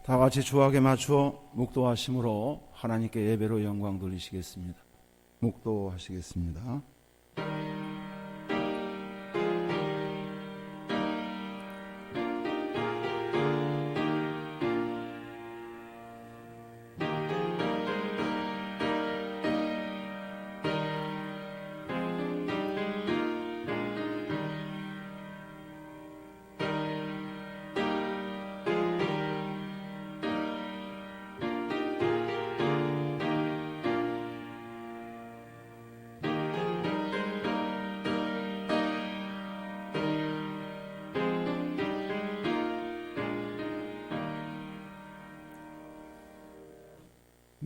다 같이 주악에 맞추어 묵도하심으로 하나님께 예배로 영광 돌리시겠습니다. 묵도하시겠습니다.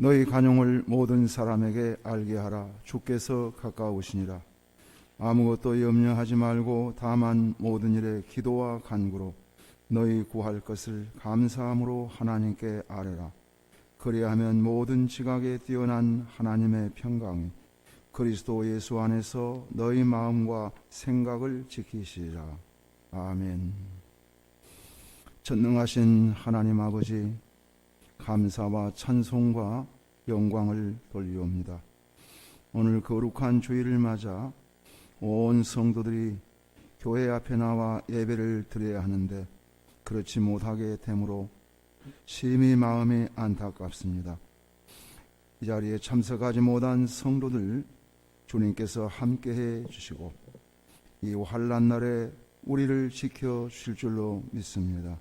너희 간용을 모든 사람에게 알게 하라. 주께서 가까우시니라. 아무것도 염려하지 말고 다만 모든 일에 기도와 간구로 너희 구할 것을 감사함으로 하나님께 아뢰라. 그리하면 모든 지각에 뛰어난 하나님의 평강이 그리스도 예수 안에서 너희 마음과 생각을 지키시리라. 아멘. 전능하신 하나님 아버지, 감사와 찬송과 영광을 돌리옵니다. 오늘 거룩한 주일을 맞아 온 성도들이 교회 앞에 나와 예배를 드려야 하는데 그렇지 못하게 되므로 심히 마음이 안타깝습니다. 이 자리에 참석하지 못한 성도들 주님께서 함께해 주시고 이 환난 날에 우리를 지켜주실 줄로 믿습니다.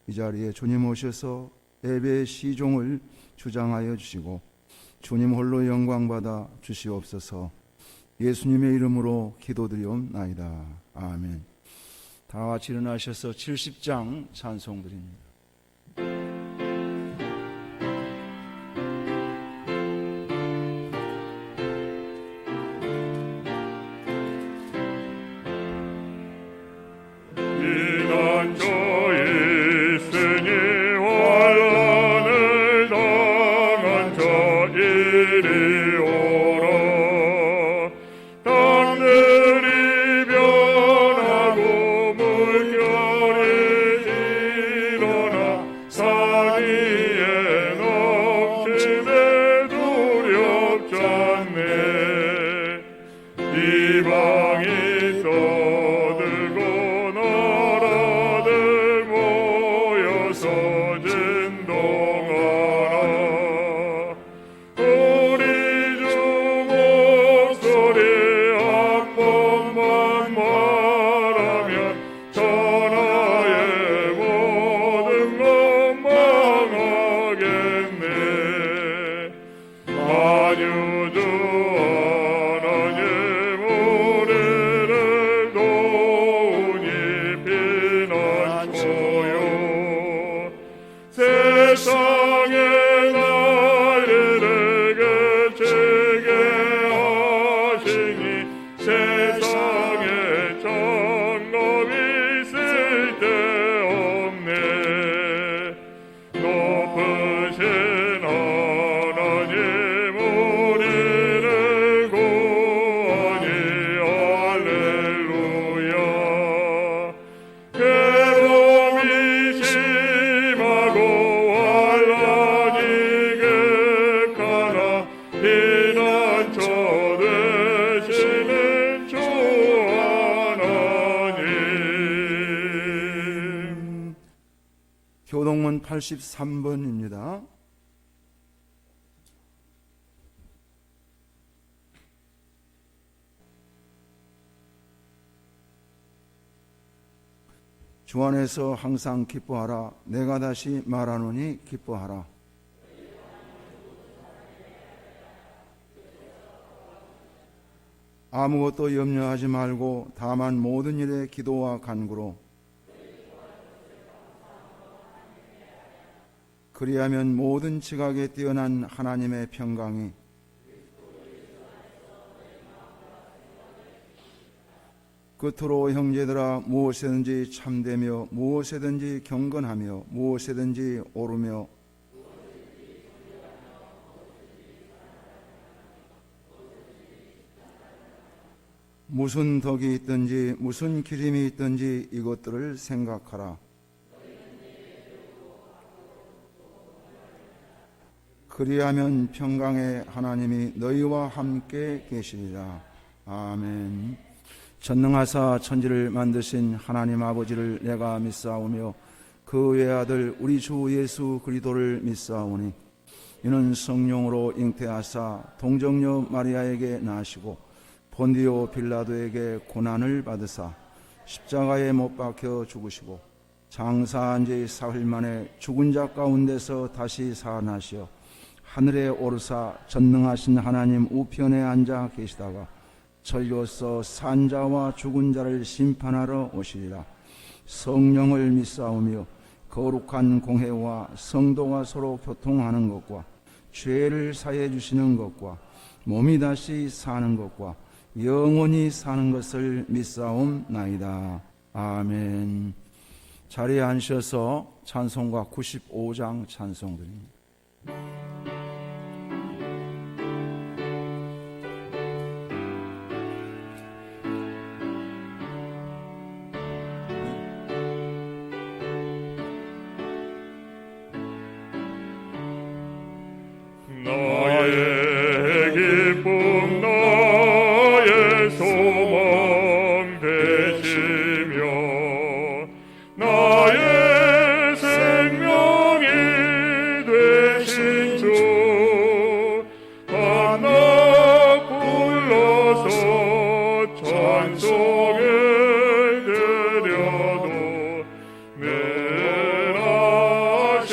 이 자리에 주님 오셔서 예배의 시종을 주장하여 주시고 주님 홀로 영광받아 주시옵소서. 예수님의 이름으로 기도드리옵나이다. 아멘. 다 같이 일어나셔서 70장 찬송드립니다. 교동문 83번입니다. 주 안에서 항상 기뻐하라. 내가 다시 말하노니 기뻐하라. 아무것도 염려하지 말고 다만 모든 일에 기도와 간구로 그리하면 모든 지각에 뛰어난 하나님의 평강이 끝으로 형제들아 무엇이든지 참되며 무엇이든지 경건하며 무엇이든지 옳으며 무슨 덕이 있든지 무슨 기림이 있든지 이것들을 생각하라. 그리하면 평강의 하나님이 너희와 함께 계시리라. 아멘. 전능하사 천지를 만드신 하나님 아버지를 내가 믿사오며 그 외아들 우리 주 예수 그리스도를 믿사오니 이는 성령으로 잉태하사 동정녀 마리아에게 나시고 본디오 빌라도에게 고난을 받으사 십자가에 못 박혀 죽으시고 장사한 지 사흘 만에 죽은 자 가운데서 다시 살아나시어 하늘에 오르사 전능하신 하나님 우편에 앉아 계시다가 전류로서 산 자와 죽은 자를 심판하러 오시리라. 성령을 믿사오며 거룩한 공회와 성도가 서로 교통하는 것과 죄를 사해 주시는 것과 몸이 다시 사는 것과 영원히 사는 것을 믿사옵나이다. 아멘. 자리에 앉으셔서 찬송가 95장 찬송드립니다. 나의 기쁨 나의 소망 되시며 나의 생명이 되신 주 하나 불러서 찬송해 드려도 늘 하신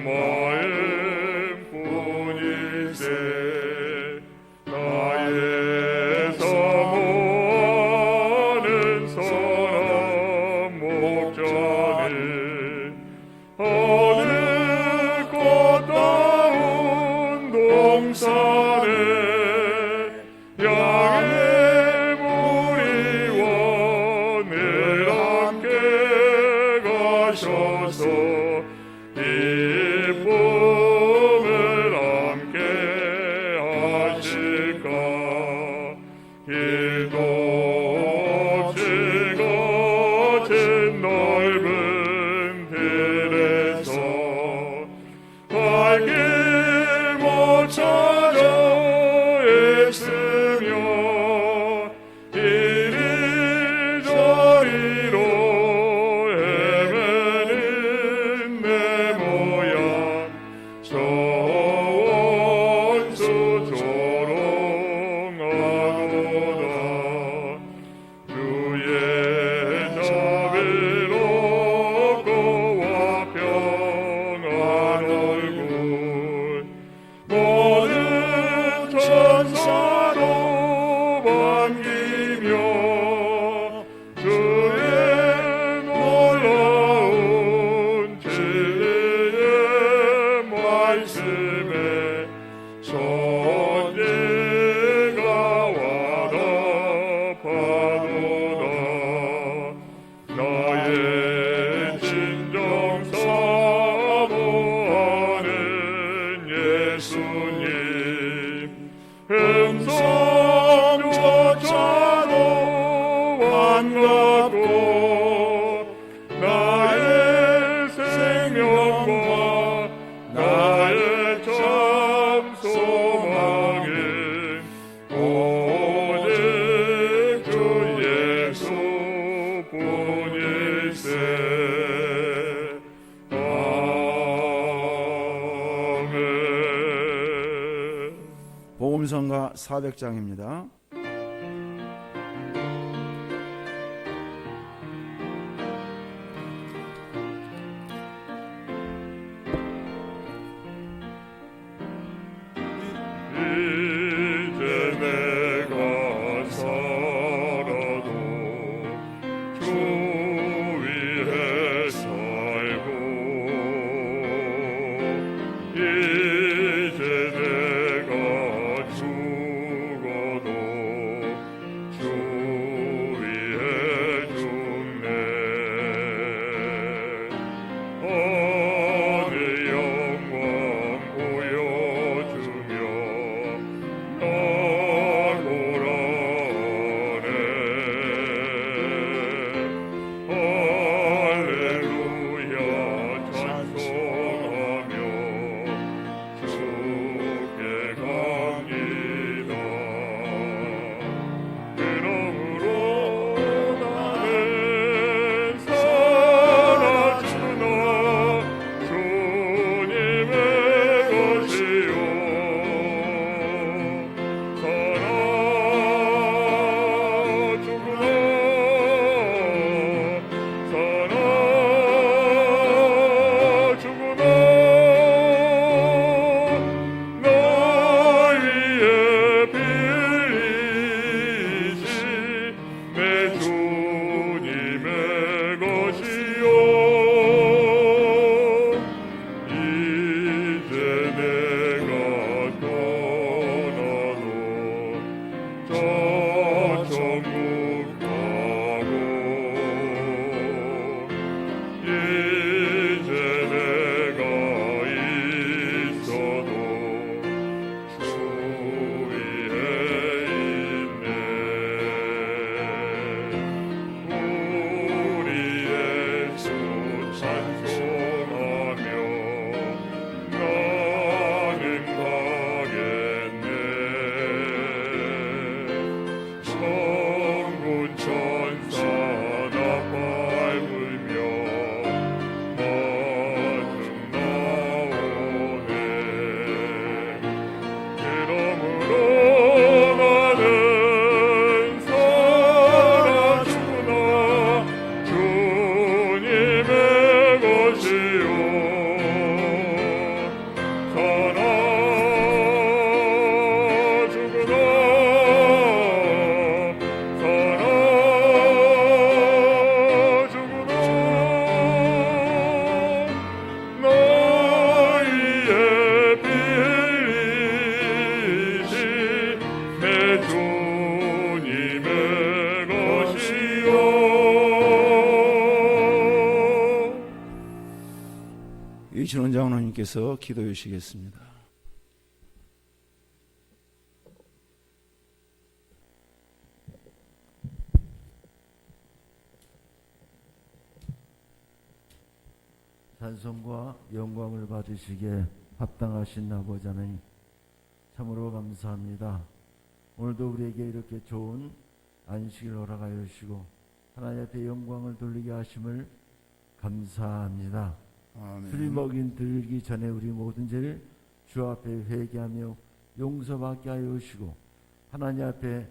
마음 나의 사모하는 사람 목자는 어느 꽃다운 동산에 양의 무리와 늘 함께 가셔서 기쁨을 함께 하실까. 길도 없이 거친 넓은 들에서 갈 길 못 찾아 애쓰며 이리저리로 헤매는 내 모양 저 원수 조롱하노라. 주의 자비롭고와 평안 얼굴 모든 천사도 반기며 주의 놀라운 진리의 말씀에 선지가 와답하도다. 나의 진정 사모하는 예수님 음성조차도 반갑고 나의 생명과 나의 참 소망은 오직 주 예수뿐일세. 아멘. 복음성가 400장입니다. 이제 내가 살아도 주 위에 살고 이제 내가 죽어도 우리 진원 장로님께서 기도해 주시겠습니다. 찬송과 영광을 받으시기에 합당하신 아버지 하나님, 참으로 감사합니다. 오늘도 우리에게 이렇게 좋은 안식을 허락하여 주시고 하나님 앞에 영광을 돌리게 하심을 감사합니다. 아멘. 술 먹인 들기 전에 우리 모든 죄를 주 앞에 회개하며 용서받게 하여 주시고 하나님 앞에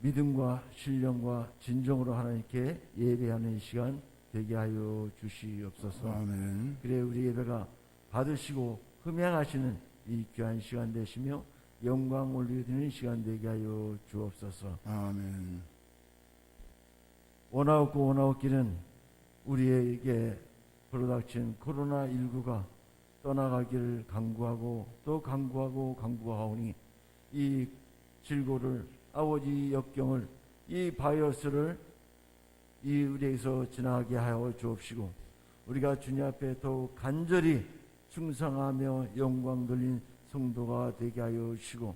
믿음과 신령과 진정으로 하나님께 예배하는 시간 되게 하여 주시옵소서. 아멘. 그래 우리 예배가 받으시고 흠양하시는 이 귀한 시간 되시며 영광 올려드리는 시간 되게 하여 주옵소서. 아멘. 원하옵고 원하옵기는 우리에게 불어닥친 코로나19가 떠나가기를 간구하고 또 간구하오니 이 질고를 아버지 역경을 이 바이러스를 이 우리에게서 지나가게 하여 주옵시고 우리가 주님 앞에 더욱 간절히 충성하며 영광 돌린 성도가 되게 하여 주시고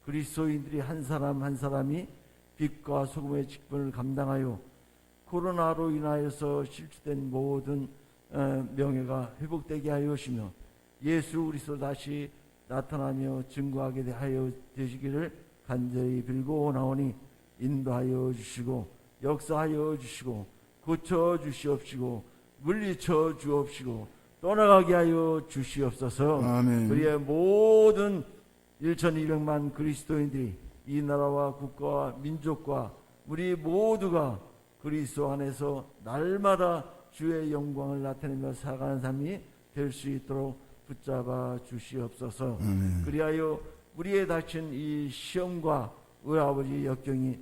그리스도인들이 한 사람 한 사람이 빛과 소금의 직분을 감당하여 코로나로 인하여서 실추된 모든 명예가 회복되게 하여 주시며 예수 그리스도 다시 나타나며 증거하게 하여 되시기를 간절히 빌고 나오니 인도하여 주시고 역사하여 주시고 고쳐 주시옵시고 물리쳐 주옵시고 떠나가게 하여 주시옵소서. 아멘. 우리의 모든 1200만 그리스도인들이 이 나라와 국가와 민족과 우리 모두가 그리스도 안에서 날마다 주의 영광을 나타내며 살아가는 삶이 될 수 있도록 붙잡아 주시옵소서. 그리하여 우리의 닥친 이 시험과 우리 아버지 역경이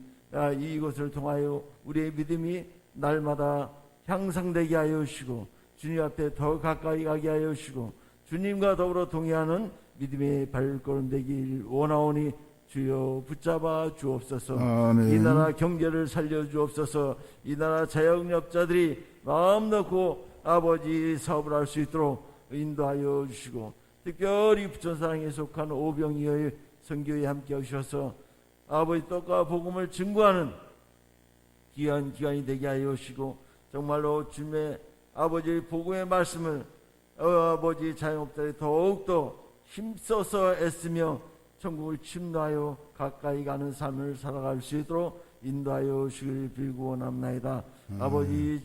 이것을 통하여 우리의 믿음이 날마다 향상되게 하여 주시고 주님 앞에 더 가까이 가게 하여 주시고 주님과 더불어 동의하는 믿음의 발걸음 되길 원하오니 주여 붙잡아 주옵소서. 아멘. 이 나라 경제를 살려 주옵소서. 이 나라 자영업자들이 마음 놓고 아버지 사업을 할 수 있도록 인도하여 주시고 특별히 부천사랑에 속한 오병이어의 선교에 함께 하셔서 아버지 떡과 복음을 증거하는 귀한 기간이 되게 하여 주시고 정말로 주님의 아버지 복음의 말씀을 아버지 자영업자들이 더욱더 힘써서 애쓰며 천국을 침노하여 가까이 가는 삶을 살아갈 수 있도록 인도하여 주시길 빌고 원합나이다.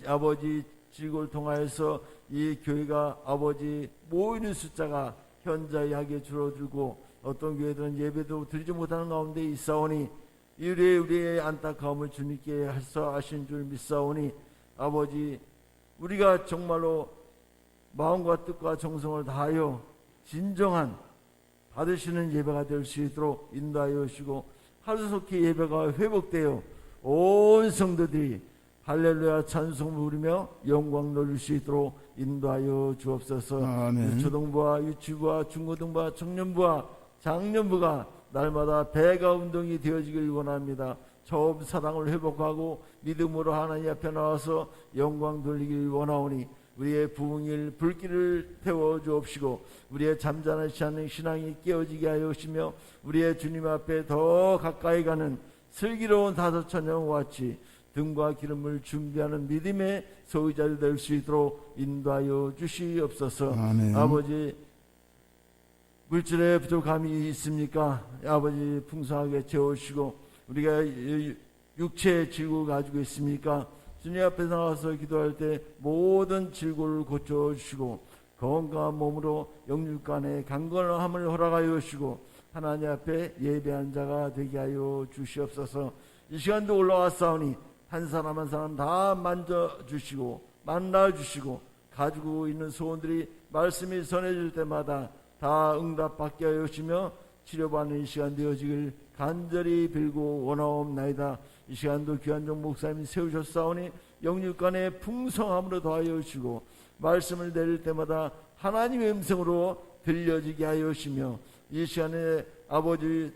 아버지 질고를 통하여서 이 교회가 아버지 모이는 숫자가 현저하게 줄어들고 어떤 교회들은 예배도 드리지 못하는 가운데 있사오니 우리의 안타까움을 주님께 하신 줄 믿사오니 아버지 우리가 정말로 마음과 뜻과 정성을 다하여 진정한 받으시는 예배가 될 수 있도록 인도하여 주시고 하루속히 예배가 회복되어 온 성도들이 할렐루야 찬송을 부르며 영광 돌릴 수 있도록 인도하여 주옵소서. 아멘. 초등부와 유치부와 중고등부와 청년부와 장년부가 날마다 배가 운동이 되어지길 원합니다. 처음 사랑을 회복하고 믿음으로 하나님 앞에 나와서 영광 돌리길 원하오니 우리의 부흥일 불길을 태워 주옵시고 우리의 잠자는 신앙이 깨어지게 하여 주시며 우리의 주님 앞에 더 가까이 가는 슬기로운 다섯 처녀와 같이 등과 기름을 준비하는 믿음의 소유자들 될 수 있도록 인도하여 주시옵소서. 아멘. 아버지 물질에 부족함이 있습니까? 아버지 풍성하게 채워주시고 우리가 육체의 질고를 가지고 있습니까? 주님 앞에 나와서 기도할 때 모든 질고를 고쳐주시고 건강한 몸으로 영육간의 강건함을 허락하여 주시고 하나님 앞에 예배한 자가 되게 하여 주시옵소서. 이 시간도 올라왔사오니 한 사람 한 사람 다 만져주시고 만나주시고 가지고 있는 소원들이 말씀이 전해질 때마다 다 응답받게 하여 주시며 치료받는 이 시간 되어지길 간절히 빌고 원하옵나이다. 이 시간도 귀한종 목사님이 세우셨사오니 영육간의 풍성함으로 더하여 주시고 말씀을 내릴 때마다 하나님의 음성으로 들려지게 하여 주시며 이 시간에 아버지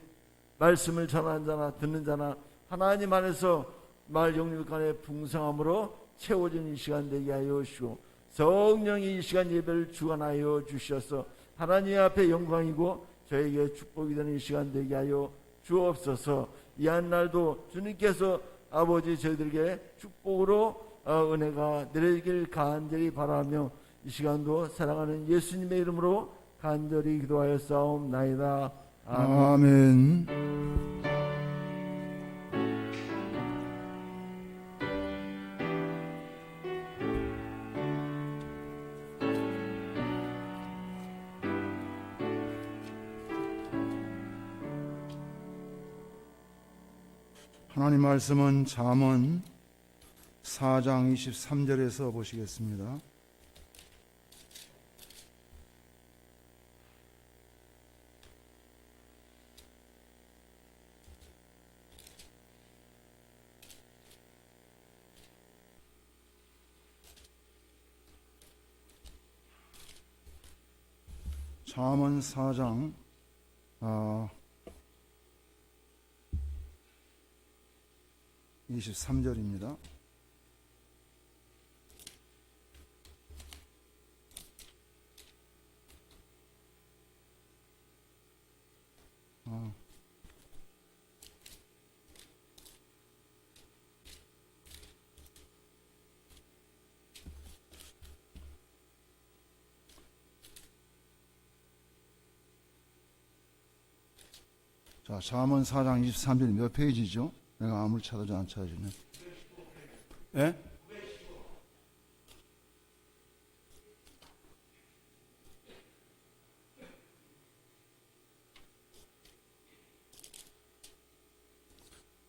말씀을 전하는 자나 듣는 자나 하나님 안에서 말 영육간의 풍성함으로 채워진 이 시간 되게 하여 주시고 성령이 이 시간 예배를 주관하여 주셔서 하나님 앞에 영광이고 저에게 축복이 되는 이 시간 되게 하여 주옵소서. 이 한 날도 주님께서 아버지 저희들에게 축복으로 은혜가 내리길 간절히 바라며 이 시간도 사랑하는 예수님의 이름으로 간절히 기도하여 싸움나이다. 아멘. 아멘. 하나님 말씀은 잠언 4장 23절에서 보시겠습니다. 잠언 4장 23절입니다. 자, 잠언 4장 23절 몇 페이지죠? 내가 아무리 찾아도 안 찾아지네. 예?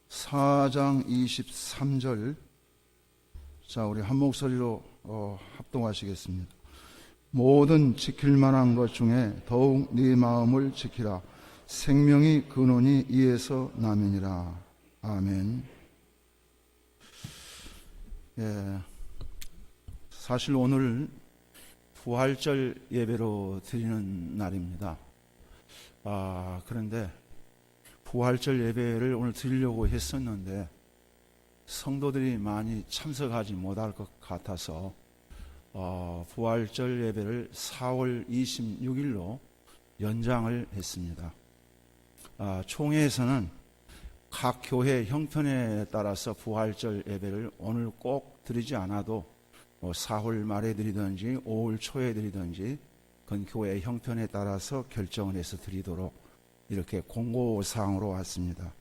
(4장 23절) 자, 우리 한 목소리로 합동하시겠습니다. 모든 지킬 만한 것 중에 더욱 네 마음을 지키라. 생명이 근원이 이에서 나면이라. 아멘. 예, 사실 오늘 부활절 예배로 드리는 날입니다. 그런데 부활절 예배를 오늘 드리려고 했었는데 성도들이 많이 참석하지 못할 것 같아서 부활절 예배를 4월 26일로 연장을 했습니다. 총회에서는 각 교회 형편에 따라서 부활절 예배를 오늘 꼭 드리지 않아도 4월 말에 드리든지 5월 초에 드리든지 그건 교회 형편에 따라서 결정을 해서 드리도록 이렇게 공고사항으로 왔습니다.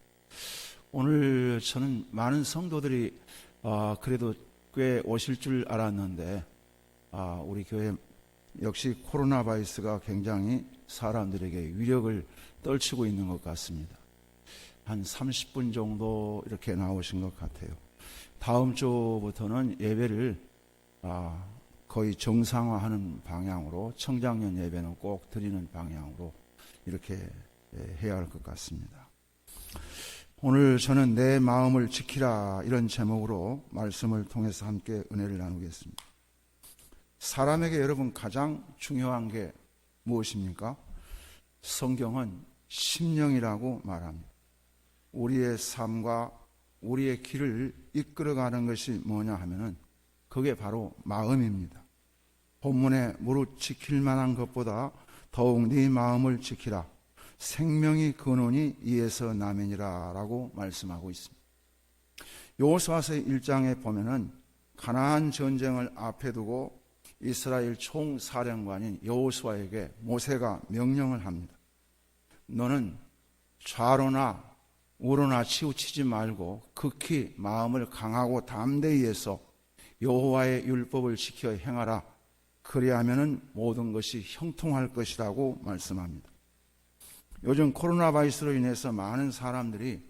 오늘 저는 많은 성도들이 그래도 꽤 오실 줄 알았는데 우리 교회 역시 코로나 바이러스가 굉장히 사람들에게 위력을 떨치고 있는 것 같습니다. 한 30분 정도 이렇게 나오신 것 같아요. 다음 주부터는 예배를 거의 정상화하는 방향으로, 청장년 예배는 꼭 드리는 방향으로 이렇게 해야 할 것 같습니다. 오늘 저는 내 마음을 지키라 이런 제목으로 말씀을 통해서 함께 은혜를 나누겠습니다. 사람에게 여러분 가장 중요한 게 무엇입니까? 성경은 심령이라고 말합니다. 우리의 삶과 우리의 길을 이끌어가는 것이 뭐냐 하면은 그게 바로 마음입니다. 본문에 무릇 지킬 만한 것보다 더욱 네 마음을 지키라. 생명이 근원이 이에서 나면이라 라고 말씀하고 있습니다. 여호수아서 1장에 보면은 가나안 전쟁을 앞에 두고 이스라엘 총사령관인 여호수아에게 모세가 명령을 합니다. 너는 좌로나 우로나 치우치지 말고 극히 마음을 강하고 담대히 해서 여호와의 율법을 지켜 행하라. 그리하면은 모든 것이 형통할 것이라고 말씀합니다. 요즘 코로나 바이러스로 인해서 많은 사람들이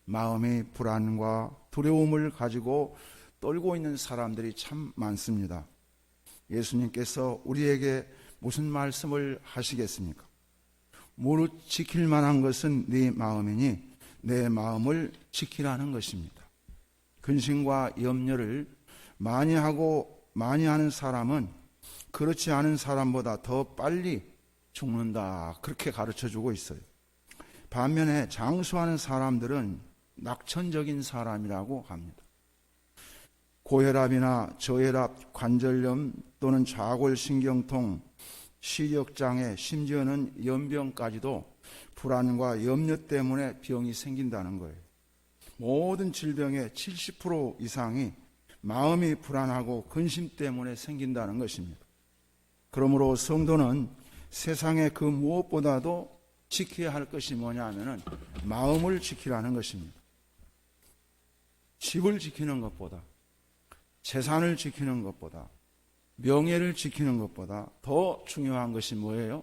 마음의 불안과 두려움을 가지고 떨고 있는 사람들이 참 많습니다. 예수님께서 우리에게 무슨 말씀을 하시겠습니까? 무릇 지킬 만한 것은 네 마음이니 내 마음을 지키라는 것입니다. 근심과 염려를 많이 하는 사람은 그렇지 않은 사람보다 더 빨리 죽는다, 그렇게 가르쳐주고 있어요. 반면에 장수하는 사람들은 낙천적인 사람이라고 합니다. 고혈압이나 저혈압, 관절염 또는 좌골신경통, 시력장애, 심지어는 연병까지도 불안과 염려 때문에 병이 생긴다는 거예요. 모든 질병의 70% 이상이 마음이 불안하고 근심 때문에 생긴다는 것입니다. 그러므로 성도는 세상의 그 무엇보다도 지켜야 할 것이 뭐냐 하면은 마음을 지키라는 것입니다. 집을 지키는 것보다, 재산을 지키는 것보다, 명예를 지키는 것보다 더 중요한 것이 뭐예요?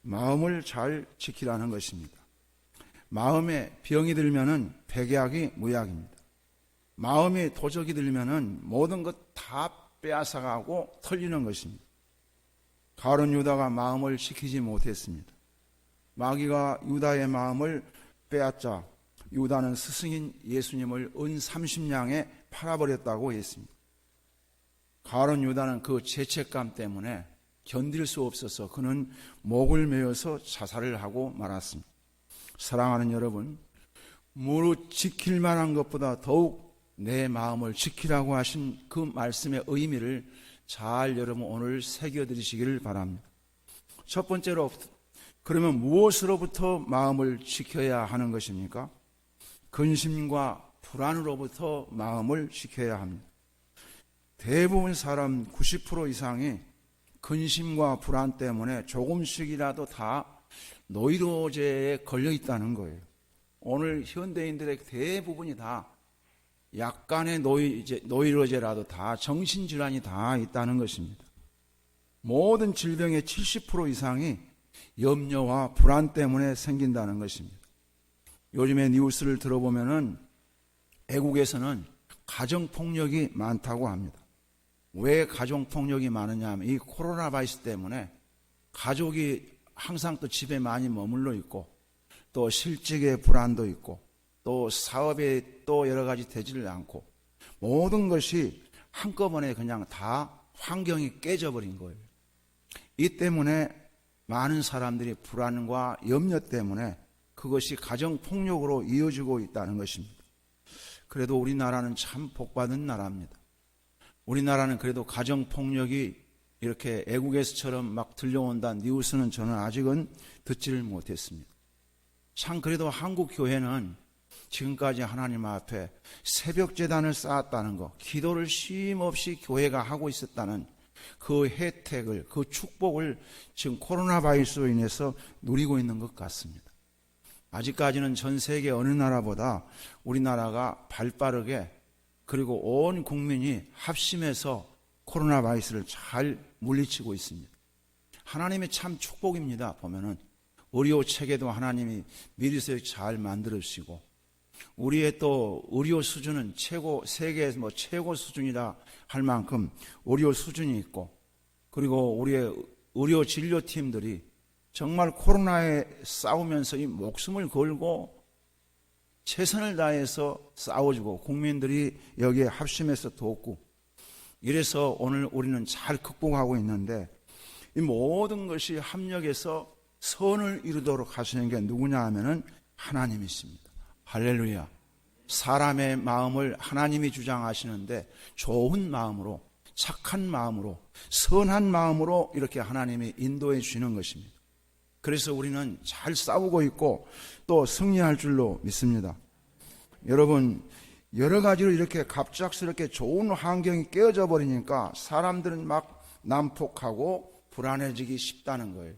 마음을 잘 지키라는 것입니다. 마음에 병이 들면은 백약이 무약입니다. 마음에 도적이 들면은 모든 것 다 빼앗아가고 털리는 것입니다. 가룟 유다가 마음을 지키지 못했습니다. 마귀가 유다의 마음을 빼앗자 유다는 스승인 예수님을 은 30냥에 팔아버렸다고 했습니다. 가룟 유다는 그 죄책감 때문에 견딜 수 없어서 그는 목을 메어서 자살을 하고 말았습니다. 사랑하는 여러분, 무릇 지킬 만한 것보다 더욱 내 마음을 지키라고 하신 그 말씀의 의미를 잘 여러분 오늘 새겨드리시기를 바랍니다. 첫 번째로, 그러면 무엇으로부터 마음을 지켜야 하는 것입니까? 근심과 불안으로부터 마음을 지켜야 합니다. 대부분 사람 90% 이상이 근심과 불안 때문에 조금씩이라도 다 노이로제에 걸려 있다는 거예요. 오늘 현대인들의 대부분이 다 약간의 노이로제라도 다 정신질환이 다 있다는 것입니다. 모든 질병의 70% 이상이 염려와 불안 때문에 생긴다는 것입니다. 요즘에 뉴스를 들어보면은 애국에서는 가정폭력이 많다고 합니다. 왜 가정폭력이 많으냐 하면 이 코로나 바이러스 때문에 가족이 항상 또 집에 많이 머물러 있고 또 실직의 불안도 있고 또 사업에 또 여러 가지 되지를 않고 모든 것이 한꺼번에 그냥 다 환경이 깨져버린 거예요. 이 때문에 많은 사람들이 불안과 염려 때문에 그것이 가정폭력으로 이어지고 있다는 것입니다. 그래도 우리나라는 참 복받은 나라입니다. 우리나라는 그래도 가정폭력이 이렇게 애국에서처럼 막 들려온다는 뉴스는 저는 아직은 듣지를 못했습니다. 참 그래도 한국 교회는 지금까지 하나님 앞에 새벽 제단을 쌓았다는 것, 기도를 쉼없이 교회가 하고 있었다는 그 혜택을, 그 축복을 지금 코로나 바이러스로 인해서 누리고 있는 것 같습니다. 아직까지는 전 세계 어느 나라보다 우리나라가 발빠르게 그리고 온 국민이 합심해서 코로나 바이러스를 잘 물리치고 있습니다. 하나님의 참 축복입니다. 보면은 의료 체계도 하나님이 미리서 잘 만들어 주시고 우리의 또 의료 수준은 세계 최고 수준이라 할 만큼 의료 수준이 있고 그리고 우리의 의료 진료팀들이 정말 코로나에 싸우면서 이 목숨을 걸고 최선을 다해서 싸워주고 국민들이 여기에 합심해서 돕고 이래서 오늘 우리는 잘 극복하고 있는데 이 모든 것이 합력해서 선을 이루도록 하시는 게 누구냐 하면은 하나님이십니다. 할렐루야. 사람의 마음을 하나님이 주장하시는데 좋은 마음으로 착한 마음으로 선한 마음으로 이렇게 하나님이 인도해 주시는 것입니다. 그래서 우리는 잘 싸우고 있고 또 승리할 줄로 믿습니다. 여러분 여러 가지로 이렇게 갑작스럽게 좋은 환경이 깨어져 버리니까 사람들은 막 난폭하고 불안해지기 쉽다는 거예요.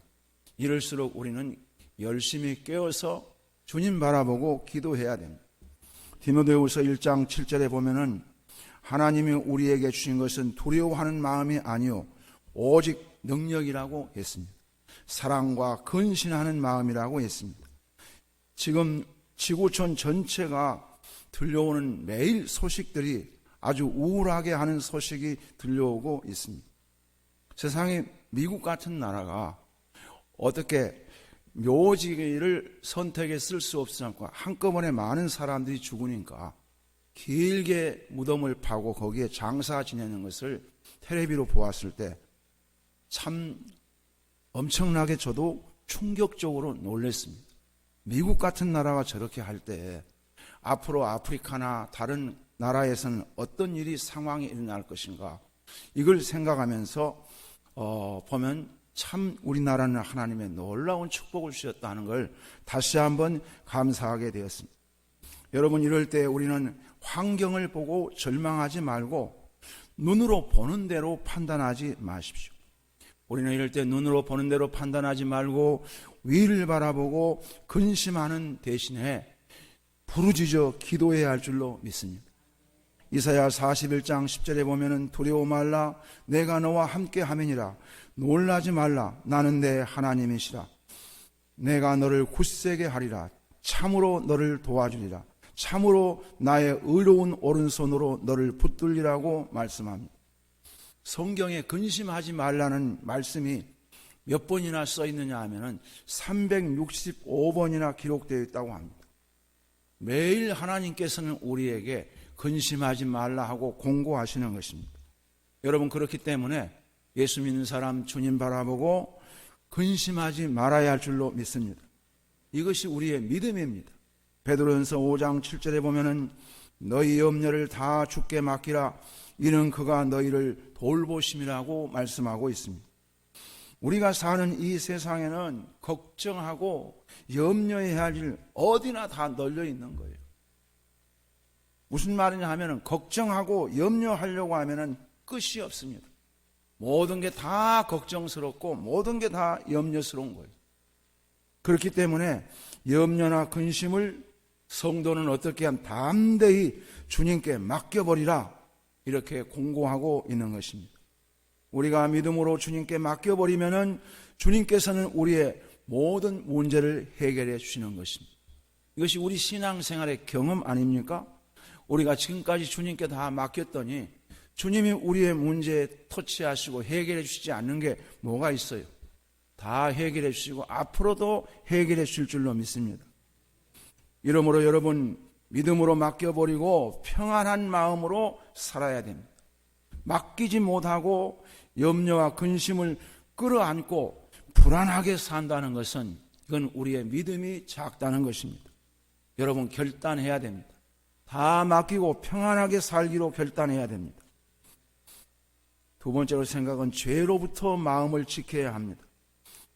이럴수록 우리는 열심히 깨어서 주님 바라보고 기도해야 됩니다. 디모데후서 1장 7절에 보면은 하나님이 우리에게 주신 것은 두려워하는 마음이 아니요 오직 능력이라고 했습니다. 사랑과 근신하는 마음이라고 했습니다. 지금 지구촌 전체가 들려오는 매일 소식들이 아주 우울하게 하는 소식이 들려오고 있습니다. 세상에 미국 같은 나라가 어떻게 묘지를 선택해 쓸 수 없지 않고 한꺼번에 많은 사람들이 죽으니까 길게 무덤을 파고 거기에 장사 지내는 것을 텔레비로 보았을 때 참 엄청나게 저도 충격적으로 놀랐습니다. 미국 같은 나라가 저렇게 할 때 앞으로 아프리카나 다른 나라에서는 어떤 일이 상황이 일어날 것인가, 이걸 생각하면서 보면 참 우리나라는 하나님의 놀라운 축복을 주셨다는 걸 다시 한번 감사하게 되었습니다. 여러분, 이럴 때 우리는 환경을 보고 절망하지 말고 눈으로 보는 대로 판단하지 마십시오. 우리는 이럴 때 눈으로 보는 대로 판단하지 말고 위를 바라보고 근심하는 대신에 부르짖어 기도해야 할 줄로 믿습니다. 이사야 41장 10절에 보면은 두려워 말라, 내가 너와 함께 하매니라. 놀라지 말라, 나는 내 하나님이시라. 내가 너를 굳세게 하리라. 참으로 너를 도와주리라. 참으로 나의 의로운 오른손으로 너를 붙들리라고 말씀합니다. 성경에 근심하지 말라는 말씀이 몇 번이나 써 있느냐 하면은 365번이나 기록되어 있다고 합니다. 매일 하나님께서는 우리에게 근심하지 말라 하고 공고하시는 것입니다. 여러분, 그렇기 때문에 예수 믿는 사람 주님 바라보고 근심하지 말아야 할 줄로 믿습니다. 이것이 우리의 믿음입니다. 베드로전서 5장 7절에 보면은 너희 염려를 다 주께 맡기라, 이는 그가 너희를 돌보심이라고 말씀하고 있습니다. 우리가 사는 이 세상에는 걱정하고 염려해야 할 일 어디나 다 널려 있는 거예요. 무슨 말이냐 하면은 걱정하고 염려하려고 하면은 끝이 없습니다. 모든 게 다 걱정스럽고 모든 게 다 염려스러운 거예요. 그렇기 때문에 염려나 근심을 성도는 어떻게 하면 담대히 주님께 맡겨버리라, 이렇게 공고하고 있는 것입니다. 우리가 믿음으로 주님께 맡겨버리면은 주님께서는 우리의 모든 문제를 해결해 주시는 것입니다. 이것이 우리 신앙생활의 경험 아닙니까? 우리가 지금까지 주님께 다 맡겼더니 주님이 우리의 문제에 터치하시고 해결해 주시지 않는 게 뭐가 있어요? 다 해결해 주시고 앞으로도 해결해 주실 줄로 믿습니다. 이러므로 여러분, 믿음으로 맡겨버리고 평안한 마음으로 살아야 됩니다. 맡기지 못하고 염려와 근심을 끌어안고 불안하게 산다는 것은 이건 우리의 믿음이 작다는 것입니다. 여러분, 결단해야 됩니다. 다 맡기고 평안하게 살기로 결단해야 됩니다. 두 번째로 생각은 죄로부터 마음을 지켜야 합니다.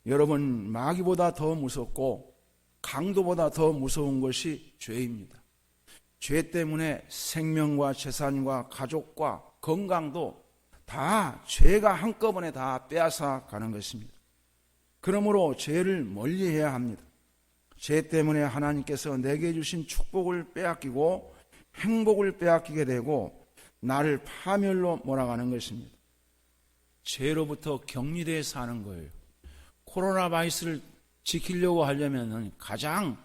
여러분, 마귀보다 더 무섭고 강도보다 더 무서운 것이 죄입니다. 죄 때문에 생명과 재산과 가족과 건강도 다 죄가 한꺼번에 다 빼앗아 가는 것입니다. 그러므로 죄를 멀리해야 합니다. 죄 때문에 하나님께서 내게 주신 축복을 빼앗기고 행복을 빼앗기게 되고 나를 파멸로 몰아가는 것입니다. 죄로부터 격리되어 사는 거예요. 코로나 바이러스를 지키려고 하려면 가장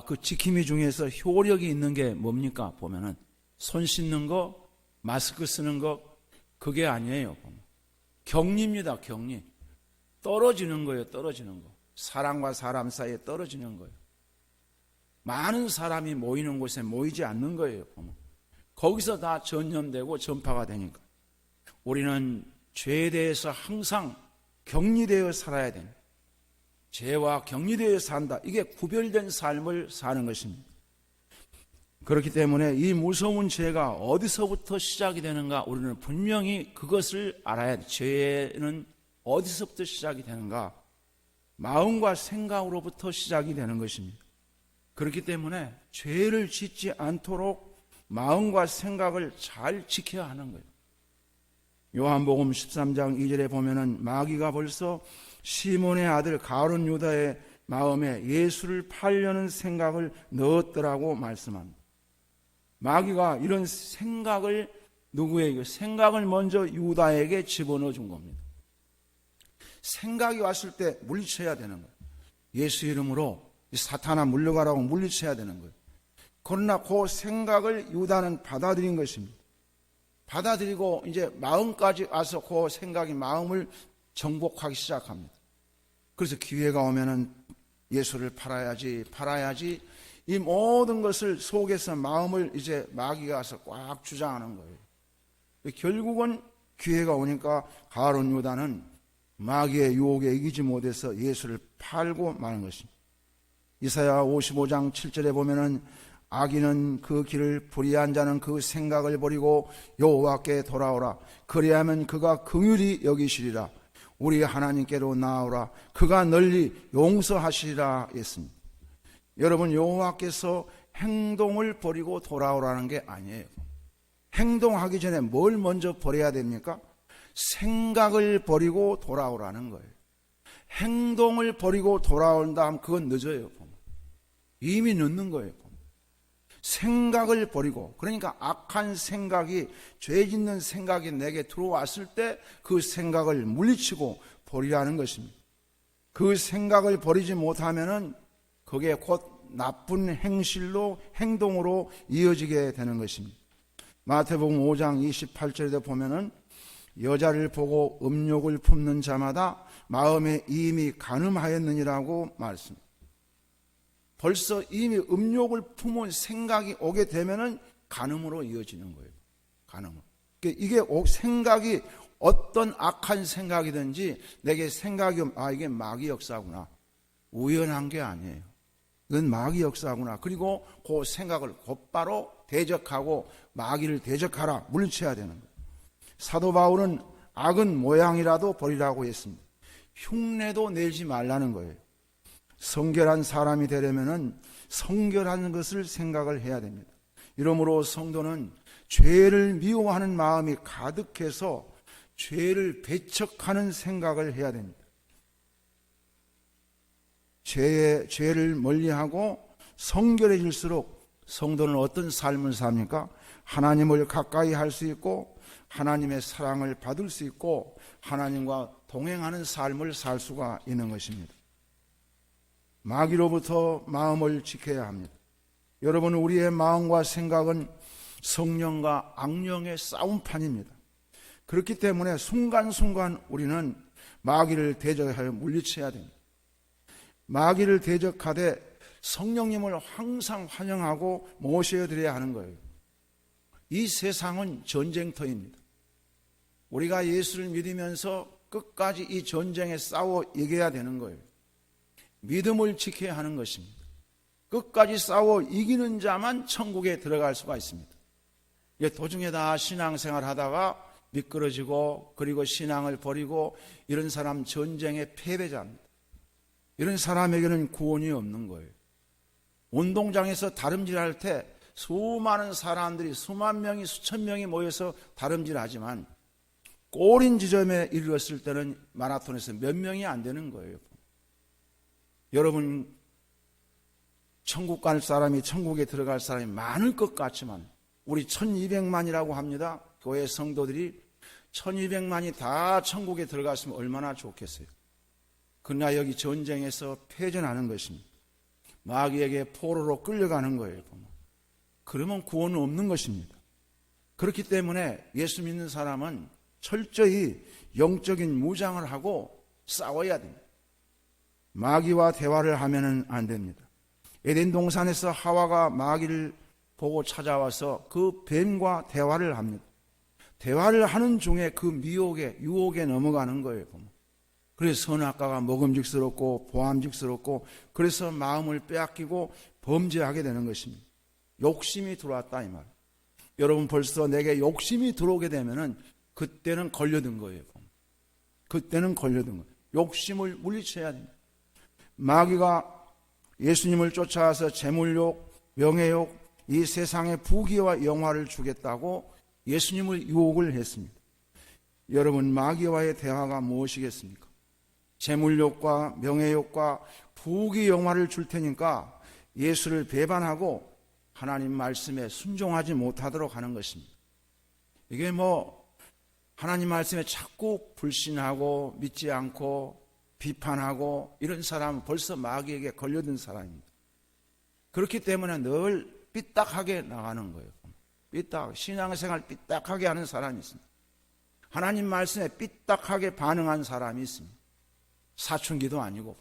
그 지킴이 중에서 효력이 있는 게 뭡니까? 보면은 손 씻는 거, 마스크 쓰는 거, 그게 아니에요. 격리입니다. 격리. 떨어지는 거예요. 떨어지는 거. 사람과 사람 사이에 떨어지는 거예요. 많은 사람이 모이는 곳에 모이지 않는 거예요. 거기서 다 전염되고 전파가 되니까. 우리는 죄에 대해서 항상 격리되어 살아야 됩니다. 죄와 격리되어 산다. 이게 구별된 삶을 사는 것입니다. 그렇기 때문에 이 무서운 죄가 어디서부터 시작이 되는가, 우리는 분명히 그것을 알아야 돼요. 죄는 어디서부터 시작이 되는가? 마음과 생각으로부터 시작이 되는 것입니다. 그렇기 때문에 죄를 짓지 않도록 마음과 생각을 잘 지켜야 하는 거예요. 요한복음 13장 2절에 보면은 마귀가 벌써 시몬의 아들 가룟 유다의 마음에 예수를 팔려는 생각을 넣었더라고 말씀합니다. 마귀가 이런 생각을 누구에게? 생각을 먼저 유다에게 집어넣어 준 겁니다. 생각이 왔을 때 물리쳐야 되는 거예요. 예수 이름으로 사탄아 물러가라고 물리쳐야 되는 거예요. 그러나 그 생각을 유다는 받아들인 것입니다. 받아들이고 이제 마음까지 와서 그 생각이 마음을 정복하기 시작합니다. 그래서 기회가 오면은 예수를 팔아야지 이 모든 것을 속에서 마음을 이제 마귀가 와서 꽉 주장하는 거예요. 결국은 기회가 오니까 가룟 유다는 마귀의 유혹에 이기지 못해서 예수를 팔고 마는 것입니다. 이사야 55장 7절에 보면은 악인은 그 길을 불의한 자는 그 생각을 버리고 여호와께 돌아오라. 그리하면 그가 긍휼히 여기시리라. 우리 하나님께로 나아오라. 그가 널리 용서하시리라 했습니다. 여러분, 여호와께서 행동을 버리고 돌아오라는 게 아니에요. 행동하기 전에 뭘 먼저 버려야 됩니까? 생각을 버리고 돌아오라는 거예요. 행동을 버리고 돌아온다 하면 그건 늦어요. 이미 늦는 거예요. 생각을 버리고, 그러니까 악한 생각이, 죄 짓는 생각이 내게 들어왔을 때 그 생각을 물리치고 버리라는 것입니다. 그 생각을 버리지 못하면은 그게 곧 나쁜 행실로, 행동으로 이어지게 되는 것입니다. 마태복음 5장 28절에 보면은 여자를 보고 음욕을 품는 자마다 마음에 이미 간음하였느니라고 말했습니다. 벌써 이미 음욕을 품은 생각이 오게 되면은 간음으로 이어지는 거예요. 간음으로. 이게 생각이 어떤 악한 생각이든지 내게 생각이 이게 마귀 역사구나. 우연한 게 아니에요. 이건 마귀 역사구나. 그리고 그 생각을 곧바로 대적하고 마귀를 대적하라, 물리쳐야 되는 거예요. 사도 바울은 악은 모양이라도 버리라고 했습니다. 흉내도 내지 말라는 거예요. 성결한 사람이 되려면은 성결한 것을 생각을 해야 됩니다. 이러므로 성도는 죄를 미워하는 마음이 가득해서 죄를 배척하는 생각을 해야 됩니다. 죄를 멀리하고 성결해질수록 성도는 어떤 삶을 삽니까? 하나님을 가까이 할 수 있고 하나님의 사랑을 받을 수 있고 하나님과 동행하는 삶을 살 수가 있는 것입니다. 마귀로부터 마음을 지켜야 합니다. 여러분, 우리의 마음과 생각은 성령과 악령의 싸움판입니다. 그렇기 때문에 순간순간 우리는 마귀를 대적하여 물리쳐야 됩니다. 마귀를 대적하되 성령님을 항상 환영하고 모셔드려야 하는 거예요. 이 세상은 전쟁터입니다. 우리가 예수를 믿으면서 끝까지 이 전쟁에 싸워 이겨야 되는 거예요. 믿음을 지켜야 하는 것입니다. 끝까지 싸워 이기는 자만 천국에 들어갈 수가 있습니다. 도중에 다 신앙생활 하다가 미끄러지고 그리고 신앙을 버리고 이런 사람 전쟁의 패배자입니다. 이런 사람에게는 구원이 없는 거예요. 운동장에서 다름질할 때 수많은 사람들이 수만 명이 수천 명이 모여서 다름질하지만 골인 지점에 이르렀을 때는 마라톤에서 몇 명이 안 되는 거예요. 여러분, 천국 갈 사람이, 천국에 들어갈 사람이 많을 것 같지만 우리 1200만이라고 합니다. 교회 성도들이 1200만이 다 천국에 들어갔으면 얼마나 좋겠어요. 그러나 여기 전쟁에서 패전하는 것입니다. 마귀에게 포로로 끌려가는 거예요. 그러면 구원은 없는 것입니다. 그렇기 때문에 예수 믿는 사람은 철저히 영적인 무장을 하고 싸워야 됩니다. 마귀와 대화를 하면은 안 됩니다. 에덴 동산에서 하와가 마귀를 보고 찾아와서 그 뱀과 대화를 합니다. 대화를 하는 중에 그 미혹에, 유혹에 넘어가는 거예요. 그래서 선악과가 먹음직스럽고 보암직스럽고 그래서 마음을 빼앗기고 범죄하게 되는 것입니다. 욕심이 들어왔다 이 말. 여러분, 벌써 내게 욕심이 들어오게 되면은 그때는 걸려든 거예요. 그때는 걸려든 거예요. 욕심을 물리쳐야 됩니다. 마귀가 예수님을 쫓아와서 재물욕, 명예욕, 이 세상의 부귀와 영화를 주겠다고 예수님을 유혹을 했습니다. 여러분, 마귀와의 대화가 무엇이겠습니까? 재물욕과 명예욕과 부귀 영화를 줄 테니까 예수를 배반하고 하나님 말씀에 순종하지 못하도록 하는 것입니다. 이게 하나님 말씀에 자꾸 불신하고 믿지 않고 비판하고 이런 사람은 벌써 마귀에게 걸려든 사람입니다. 그렇기 때문에 늘 삐딱하게 나가는 거예요. 신앙생활 삐딱하게 하는 사람이 있습니다. 하나님 말씀에 삐딱하게 반응한 사람이 있습니다. 사춘기도 아니고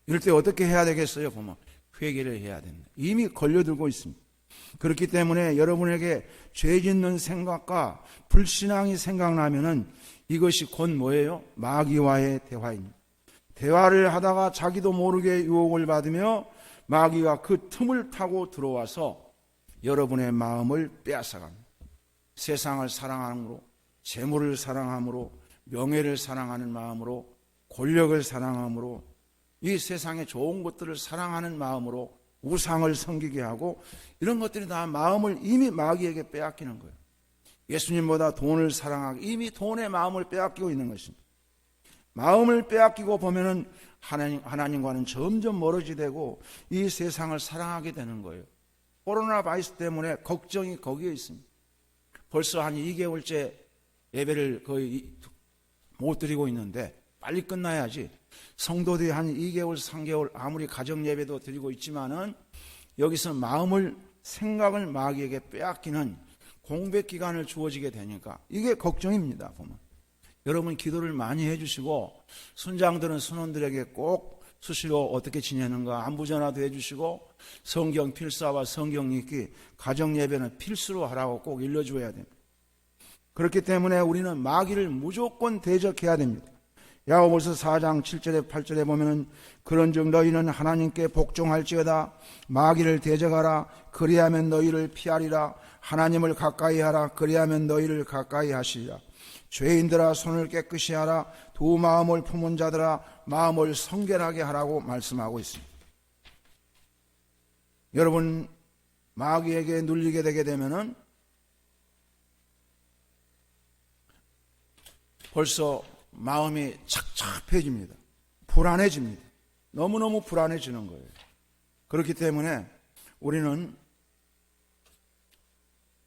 이럴 때 어떻게 해야 되겠어요? 회개를 해야 됩니다. 이미 걸려들고 있습니다. 그렇기 때문에 여러분에게 죄 짓는 생각과 불신앙이 생각나면은 이것이 곧 뭐예요? 마귀와의 대화입니다. 대화를 하다가 자기도 모르게 유혹을 받으며 마귀가 그 틈을 타고 들어와서 여러분의 마음을 빼앗아갑니다. 세상을 사랑함으로, 재물을 사랑함으로, 명예를 사랑하는 마음으로, 권력을 사랑함으로, 이 세상의 좋은 것들을 사랑하는 마음으로 우상을 섬기게 하고, 이런 것들이 다 마음을 이미 마귀에게 빼앗기는 거예요. 예수님보다 돈을 사랑하고 이미 돈의 마음을 빼앗기고 있는 것입니다. 마음을 빼앗기고 보면은 하나님과는 점점 멀어지게 되고 이 세상을 사랑하게 되는 거예요. 코로나 바이러스 때문에 걱정이 거기에 있습니다. 벌써 한 2개월째 예배를 거의 못 드리고 있는데 빨리 끝나야지. 성도들이 한 2개월, 3개월 아무리 가정 예배도 드리고 있지만은 여기서 마음을, 생각을 마귀에게 빼앗기는 공백 기간을 주어지게 되니까 이게 걱정입니다. 보면 여러분 기도를 많이 해주시고 순장들은 순원들에게 꼭 수시로 어떻게 지내는가 안부 전화도 해주시고 성경 필사와 성경 읽기, 가정 예배는 필수로 하라고 꼭 일러줘야 됩니다. 그렇기 때문에 우리는 마귀를 무조건 대적해야 됩니다. 야고보서 4장 7절에 8절에 보면은 그런즉 너희는 하나님께 복종할지어다 마귀를 대적하라 그리하면 너희를 피하리라 하나님을 가까이 하라 그리하면 너희를 가까이 하시리라 죄인들아 손을 깨끗이 하라 두 마음을 품은 자들아 마음을 성결하게 하라고 말씀하고 있습니다. 여러분 마귀에게 눌리게 되게 되면은 벌써 마음이 착잡해집니다. 불안해집니다. 너무너무 불안해지는 거예요. 그렇기 때문에 우리는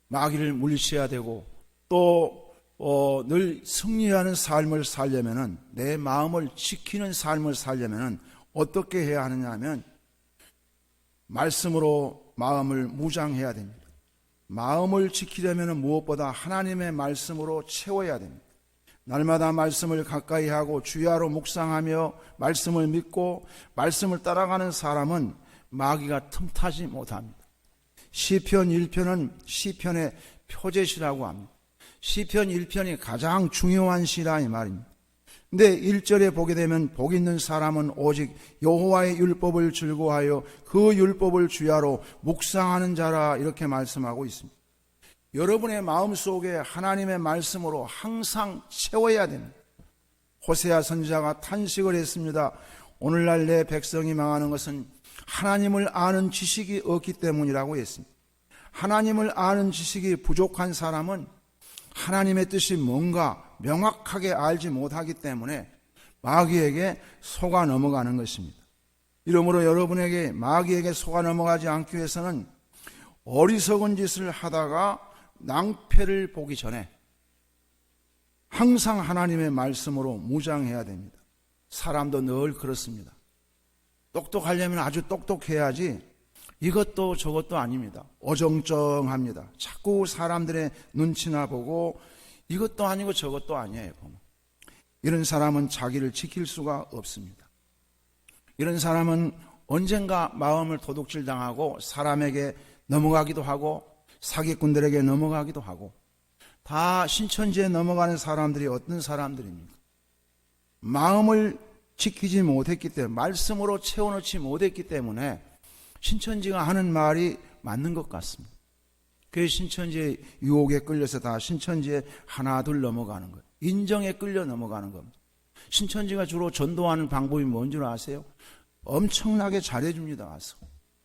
마귀를 물리쳐야 되고 또 늘 승리하는 삶을 살려면은 내 마음을 지키는 삶을 살려면은 어떻게 해야 하느냐 하면 말씀으로 마음을 무장해야 됩니다. 마음을 지키려면은 무엇보다 하나님의 말씀으로 채워야 됩니다. 날마다 말씀을 가까이 하고 주야로 묵상하며 말씀을 믿고 말씀을 따라가는 사람은 마귀가 틈타지 못합니다. 시편 1편은 시편의 표제시라고 합니다. 시편 1편이 가장 중요한 시라 이 말입니다. 근데 1절에 보게 되면 복 있는 사람은 오직 여호와의 율법을 즐거워하여 그 율법을 주야로 묵상하는 자라 이렇게 말씀하고 있습니다. 여러분의 마음속에 하나님의 말씀으로 항상 채워야 됩니다. 호세아 선지자가 탄식을 했습니다. 오늘날 내 백성이 망하는 것은 하나님을 아는 지식이 없기 때문이라고 했습니다. 하나님을 아는 지식이 부족한 사람은 하나님의 뜻이 뭔가 명확하게 알지 못하기 때문에 마귀에게 속아 넘어가는 것입니다. 이러므로 여러분에게 마귀에게 속아 넘어가지 않기 위해서는 어리석은 짓을 하다가 낭패를 보기 전에 항상 하나님의 말씀으로 무장해야 됩니다. 사람도 늘 그렇습니다. 똑똑하려면 아주 똑똑해야지 이것도 저것도 아닙니다. 어정쩡합니다. 자꾸 사람들의 눈치나 보고 이것도 아니고 저것도 아니에요. 이런 사람은 자기를 지킬 수가 없습니다. 이런 사람은 언젠가 마음을 도둑질 당하고 사람에게 넘어가기도 하고 사기꾼들에게 넘어가기도 하고 다 신천지에 넘어가는 사람들이 어떤 사람들입니까? 마음을 지키지 못했기 때문에 말씀으로 채워넣지 못했기 때문에 신천지가 하는 말이 맞는 것 같습니다. 그 신천지의 유혹에 끌려서 다 신천지에 하나 둘 넘어가는 거예요. 인정에 끌려 넘어가는 겁니다. 신천지가 주로 전도하는 방법이 뭔 줄 아세요? 엄청나게 잘해줍니다. 와서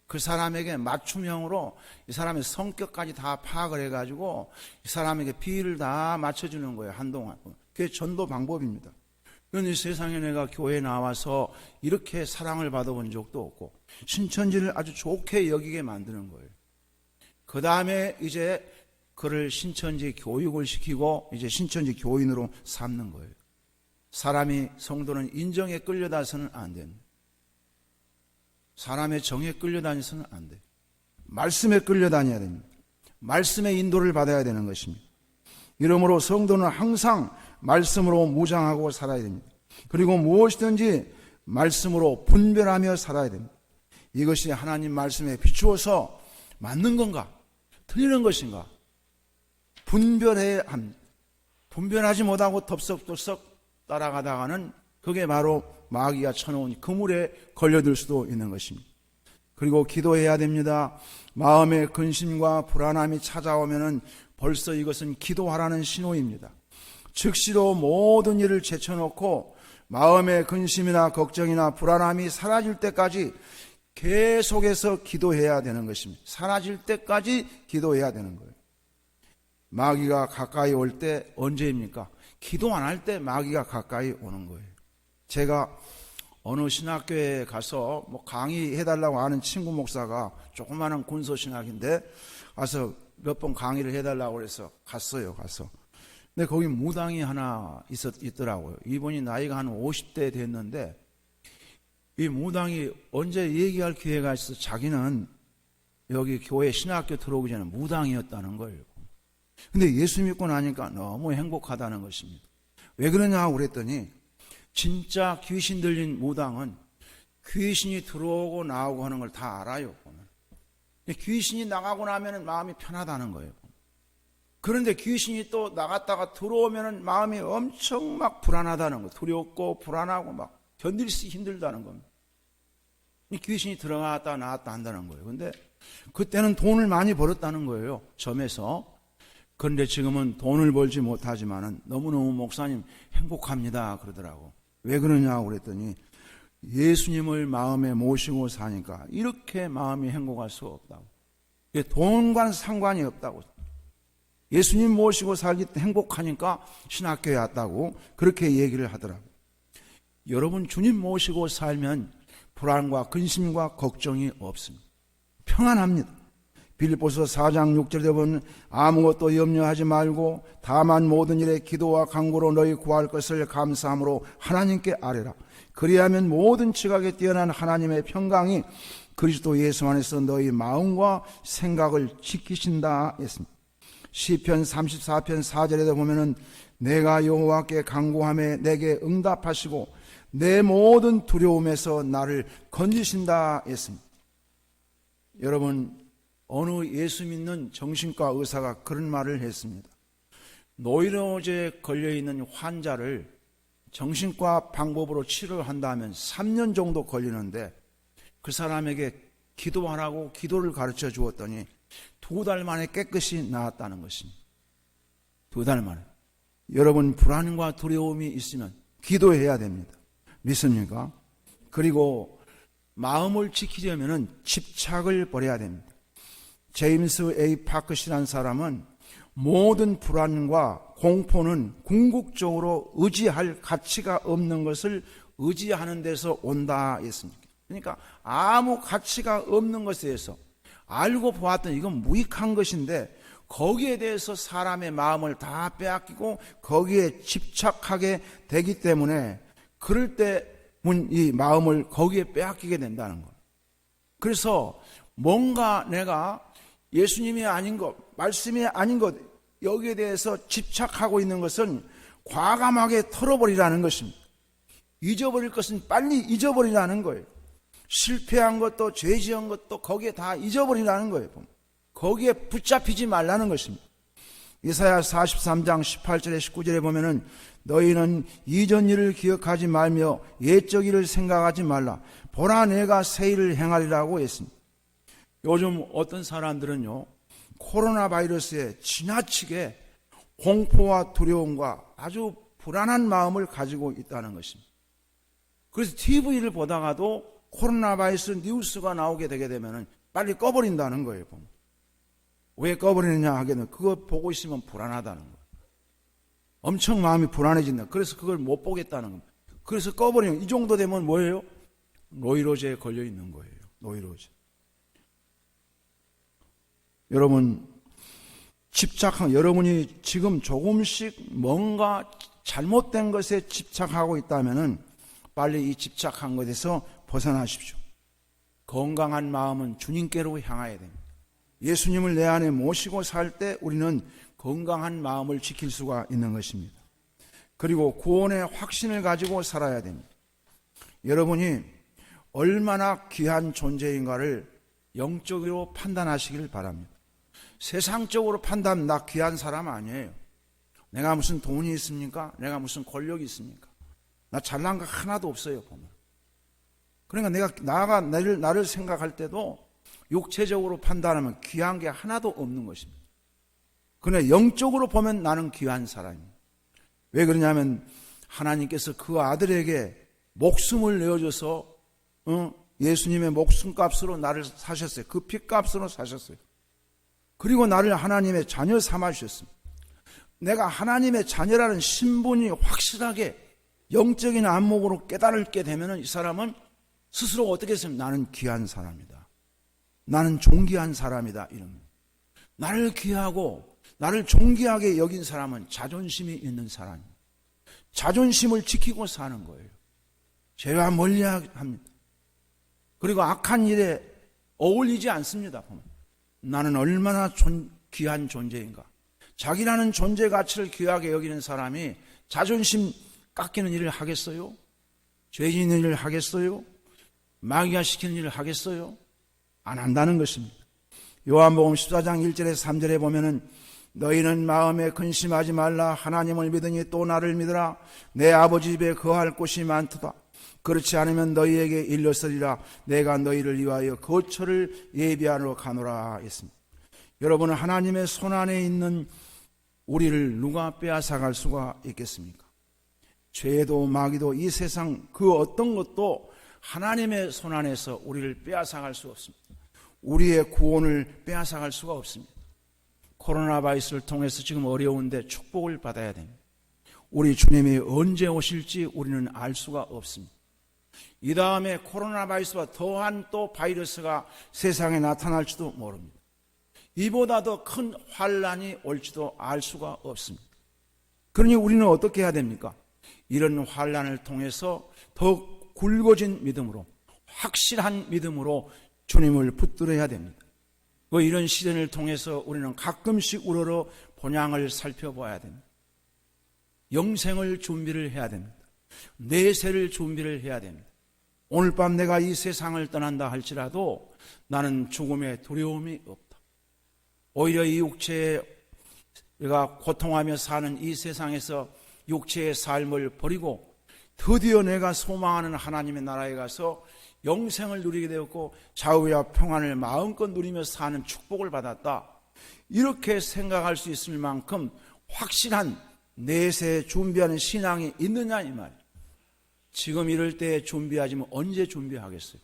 그 사람에게 맞춤형으로 이 사람의 성격까지 다 파악을 해가지고 이 사람에게 비위를 다 맞춰주는 거예요. 한동안. 그게 전도 방법입니다. 그런데 세상에 내가 교회에 나와서 이렇게 사랑을 받아본 적도 없고 신천지를 아주 좋게 여기게 만드는 거예요. 그 다음에 이제 그를 신천지 교육을 시키고 이제 신천지 교인으로 삼는 거예요. 사람이 성도는 인정에 끌려다서는 안 됩니다. 사람의 정에 끌려다니서는 안 돼요. 말씀에 끌려다녀야 됩니다. 말씀의 인도를 받아야 되는 것입니다. 이러므로 성도는 항상 말씀으로 무장하고 살아야 됩니다. 그리고 무엇이든지 말씀으로 분별하며 살아야 됩니다. 이것이 하나님 말씀에 비추어서 맞는 건가? 틀리는 것인가? 분별해야 합니다. 분별하지 못하고 덥석덥석 따라가다가는 그게 바로 마귀가 쳐놓은 그물에 걸려들 수도 있는 것입니다. 그리고 기도해야 됩니다. 마음의 근심과 불안함이 찾아오면은 벌써 이것은 기도하라는 신호입니다. 즉시로 모든 일을 제쳐놓고 마음의 근심이나 걱정이나 불안함이 사라질 때까지 계속해서 기도해야 되는 것입니다. 사라질 때까지 기도해야 되는 거예요. 마귀가 가까이 올 때 언제입니까? 기도 안 할 때 마귀가 가까이 오는 거예요. 제가 어느 신학교에 가서 강의해달라고 하는 친구 목사가 조그마한 군소신학인데 가서 몇 번 강의를 해달라고 그래서 갔어요. 근데 거기 무당이 하나 있더라고요. 이분이 나이가 한 50대 됐는데 이 무당이 언제 얘기할 기회가 있어서 자기는 여기 교회 신학교 들어오기 전에 무당이었다는 거예요. 근데 예수 믿고 나니까 너무 행복하다는 것입니다. 왜 그러냐고 그랬더니 진짜 귀신 들린 무당은 귀신이 들어오고 나오고 하는 걸 다 알아요. 귀신이 나가고 나면 마음이 편하다는 거예요. 그런데 귀신이 또 나갔다가 들어오면 마음이 엄청 막 불안하다는 거예요. 두렵고 불안하고 막 견딜 수 힘들다는 겁니다. 귀신이 들어갔다 나왔다 한다는 거예요. 근데 그때는 돈을 많이 벌었다는 거예요. 점에서. 그런데 지금은 돈을 벌지 못하지만은 너무너무 목사님 행복합니다 그러더라고. 왜 그러냐고 그랬더니 예수님을 마음에 모시고 사니까 이렇게 마음이 행복할 수 없다고. 돈과는 상관이 없다고. 예수님 모시고 살기 때 행복하니까 신학교에 왔다고 그렇게 얘기를 하더라고요. 여러분 주님 모시고 살면 불안과 근심과 걱정이 없습니다. 평안합니다. 빌립보서 4장 6절에 보면 아무것도 염려하지 말고 다만 모든 일에 기도와 간구로 너희 구할 것을 감사함으로 하나님께 아뢰라. 그리하면 모든 지각에 뛰어난 하나님의 평강이 그리스도 예수 안에서 너희 마음과 생각을 지키신다 했습니다. 시편 34편 4절에도 보면은 내가 여호와께 간구하매 내게 응답하시고 내 모든 두려움에서 나를 건지신다 했습니다. 여러분 어느 예수 믿는 정신과 의사가 그런 말을 했습니다. 노이로제에 걸려있는 환자를 정신과 방법으로 치료한다면 3년 정도 걸리는데 그 사람에게 기도하라고 기도를 가르쳐 주었더니 2달 만에 깨끗이 나았다는 것입니다. 2달 만에. 여러분 불안과 두려움이 있으면 기도해야 됩니다. 믿습니까? 그리고 마음을 지키려면 집착을 버려야 됩니다. 제임스 A. 파크시라는 사람은 모든 불안과 공포는 궁극적으로 의지할 가치가 없는 것을 의지하는 데서 온다 했습니다. 그러니까 아무 가치가 없는 것에 대해서 알고 보았더니 이건 무익한 것인데 거기에 대해서 사람의 마음을 다 빼앗기고 거기에 집착하게 되기 때문에 그럴 때 이 마음을 거기에 빼앗기게 된다는 거예요. 그래서 뭔가 내가 예수님이 아닌 것, 말씀이 아닌 것 여기에 대해서 집착하고 있는 것은 과감하게 털어버리라는 것입니다. 잊어버릴 것은 빨리 잊어버리라는 거예요. 실패한 것도 죄 지은 것도 거기에 다 잊어버리라는 거예요. 거기에 붙잡히지 말라는 것입니다. 이사야 43장 18절에 19절에 보면은 너희는 이전 일을 기억하지 말며 옛적 일을 생각하지 말라. 보라 내가 새 일을 행하리라고 했습니다. 요즘 어떤 사람들은요 코로나 바이러스에 지나치게 공포와 두려움과 아주 불안한 마음을 가지고 있다는 것입니다. 그래서 TV를 보다가도 코로나 바이러스 뉴스가 나오게 되게 되면 빨리 꺼버린다는 거예요. 왜 꺼버리느냐 하게 되면 그거 보고 있으면 불안하다는 거예요. 엄청 마음이 불안해진다. 그래서 그걸 못 보겠다는 겁니다. 그래서 꺼버리는 이 정도 되면 뭐예요? 노이로제에 걸려 있는 거예요. 노이로제. 여러분 여러분이 지금 조금씩 뭔가 잘못된 것에 집착하고 있다면은 빨리 이 집착한 것에서 벗어나십시오. 건강한 마음은 주님께로 향해야 됩니다. 예수님을 내 안에 모시고 살 때 우리는 건강한 마음을 지킬 수가 있는 것입니다. 그리고 구원의 확신을 가지고 살아야 됩니다. 여러분이 얼마나 귀한 존재인가를 영적으로 판단하시길 바랍니다. 세상적으로 판단하면 나 귀한 사람 아니에요. 내가 무슨 돈이 있습니까? 내가 무슨 권력이 있습니까? 나 잘난 거 하나도 없어요. 보면. 그러니까 나를 생각할 때도 육체적으로 판단하면 귀한 게 하나도 없는 것입니다. 그러나 영적으로 보면 나는 귀한 사람입니다. 왜 그러냐면 하나님께서 그 아들에게 목숨을 내어줘서 예수님의 목숨값으로 나를 사셨어요. 그 피값으로 사셨어요. 그리고 나를 하나님의 자녀 삼아주셨습니다. 내가 하나님의 자녀라는 신분이 확실하게 영적인 안목으로 깨달게 되면 이 사람은 스스로 어떻게 했으면 나는 귀한 사람이다. 나는 존귀한 사람이다. 이런 나를 귀하고 나를 존귀하게 여긴 사람은 자존심이 있는 사람입니다. 자존심을 지키고 사는 거예요. 죄와 멀리합니다. 그리고 악한 일에 어울리지 않습니다. 나는 얼마나 귀한 존재인가. 자기라는 존재 가치를 귀하게 여기는 사람이 자존심 깎이는 일을 하겠어요? 죄 짓는 일을 하겠어요? 마귀화시키는 일을 하겠어요? 안 한다는 것입니다. 요한복음 14장 1절에 3절에 보면은 너희는 마음에 근심하지 말라. 하나님을 믿으니 또 나를 믿으라. 내 아버지 집에 거할 곳이 많도다. 그렇지 않으면 너희에게 일렀으리라. 내가 너희를 위하여 거처를 예비하러 가노라 했습니다. 여러분은 하나님의 손안에 있는 우리를 누가 빼앗아갈 수가 있겠습니까? 죄도 마귀도 이 세상 그 어떤 것도 하나님의 손안에서 우리를 빼앗아갈 수 없습니다. 우리의 구원을 빼앗아갈 수가 없습니다. 코로나 바이러스를 통해서 지금 어려운데 축복을 받아야 됩니다. 우리 주님이 언제 오실지 우리는 알 수가 없습니다. 이 다음에 코로나 바이러스와 더한 또 바이러스가 세상에 나타날지도 모릅니다. 이보다 더 큰 환란이 올지도 알 수가 없습니다. 그러니 우리는 어떻게 해야 됩니까? 이런 환란을 통해서 더 굵어진 믿음으로, 확실한 믿음으로 주님을 붙들어야 됩니다. 이런 시련을 통해서 우리는 가끔씩 우러러 본향을 살펴봐야 됩니다. 영생을 준비를 해야 됩니다. 내세를 준비를 해야 됩니다. 오늘 밤 내가 이 세상을 떠난다 할지라도 나는 죽음의 두려움이 없다. 오히려 이 육체가 고통하며 사는 이 세상에서 육체의 삶을 버리고 드디어 내가 소망하는 하나님의 나라에 가서 영생을 누리게 되었고 자유와 평안을 마음껏 누리며 사는 축복을 받았다. 이렇게 생각할 수 있을 만큼 확실한 내세 준비하는 신앙이 있느냐 이 말이에요. 지금 이럴 때 준비하지만 언제 준비하겠어요?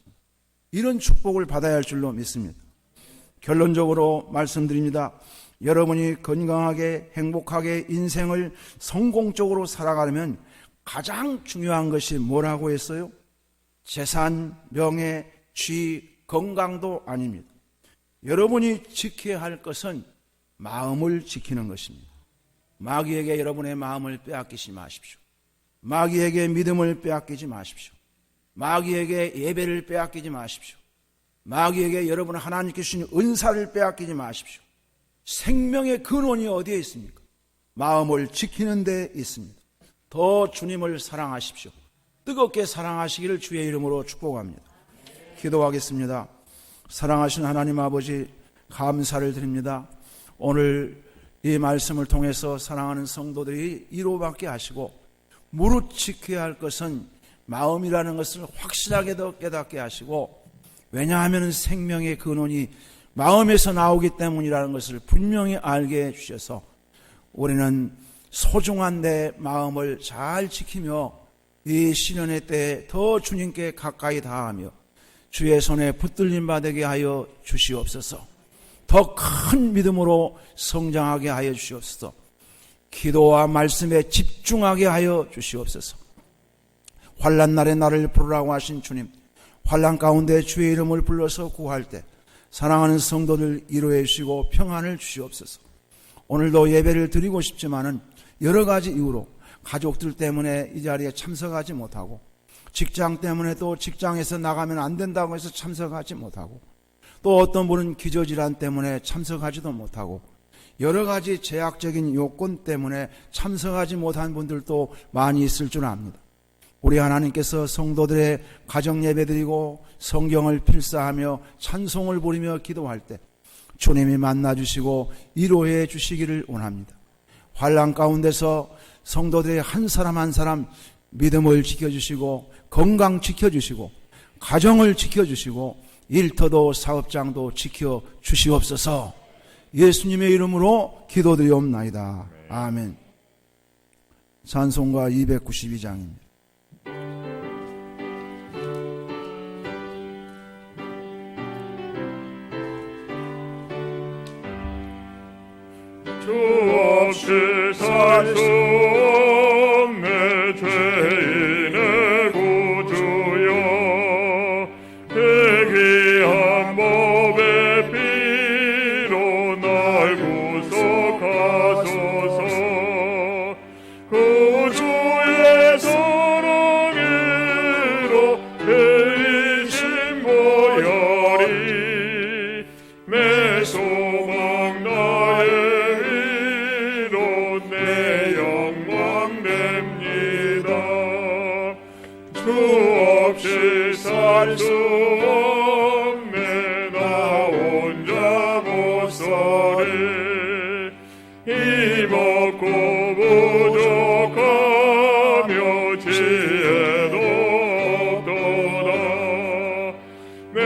이런 축복을 받아야 할 줄로 믿습니다. 결론적으로 말씀드립니다. 여러분이 건강하게 행복하게 인생을 성공적으로 살아가려면 가장 중요한 것이 뭐라고 했어요? 재산, 명예, 쥐, 건강도 아닙니다. 여러분이 지켜야 할 것은 마음을 지키는 것입니다. 마귀에게 여러분의 마음을 빼앗기지 마십시오. 마귀에게 믿음을 빼앗기지 마십시오. 마귀에게 예배를 빼앗기지 마십시오. 마귀에게 여러분 하나님께 주신 은사를 빼앗기지 마십시오. 생명의 근원이 어디에 있습니까? 마음을 지키는 데 있습니다. 더 주님을 사랑하십시오. 뜨겁게 사랑하시기를 주의 이름으로 축복합니다. 기도하겠습니다. 사랑하신 하나님 아버지 감사를 드립니다. 오늘 이 말씀을 통해서 사랑하는 성도들이 이로받게 하시고 무릇 지켜야 할 것은 마음이라는 것을 확실하게 더 깨닫게 하시고, 왜냐하면 생명의 근원이 마음에서 나오기 때문이라는 것을 분명히 알게 해주셔서 우리는 소중한 내 마음을 잘 지키며 이 시련의 때에 더 주님께 가까이 다하며 주의 손에 붙들림 받게 하여 주시옵소서. 더 큰 믿음으로 성장하게 하여 주시옵소서. 기도와 말씀에 집중하게 하여 주시옵소서. 환난 날에 나를 부르라고 하신 주님, 환난 가운데 주의 이름을 불러서 구할 때 사랑하는 성도들 위로해 주시고 평안을 주시옵소서. 오늘도 예배를 드리고 싶지만은 여러 가지 이유로 가족들 때문에 이 자리에 참석하지 못하고, 직장 때문에 또 직장에서 나가면 안 된다고 해서 참석하지 못하고, 또 어떤 분은 기저질환 때문에 참석하지도 못하고, 여러 가지 제약적인 요건 때문에 참석하지 못한 분들도 많이 있을 줄 압니다. 우리 하나님께서 성도들의 가정 예배드리고 성경을 필사하며 찬송을 부리며 기도할 때 주님이 만나주시고 위로해 주시기를 원합니다. 환난 가운데서 성도들의 한 사람 한 사람 믿음을 지켜주시고 건강 지켜주시고 가정을 지켜주시고 일터도 사업장도 지켜주시옵소서. 예수님의 이름으로 기도드리옵나이다. 아멘. 찬송가 292장입니다. 주 없이 살 수 없네 죄인의 구주여 희귀한 법의 피로 날 구속하소서 구주의 사랑으로 대신 보혈이 내 소망 나의 내 영광 됩니다. 주 없이 살 수 없네 나 혼자 못 살이 힘없고 부족하며 지혜도 없도다. 내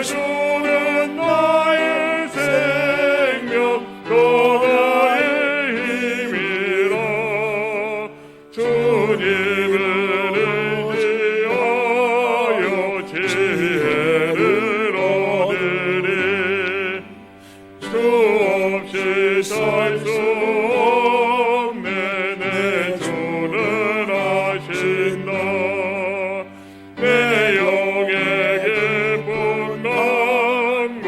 주는 나의 생명 또 나의 힘이라. 주님을 의지하여 지혜를 얻으리. 주 없이 살 수 없네 내 주는 아신다. 내 영의 깊은 강구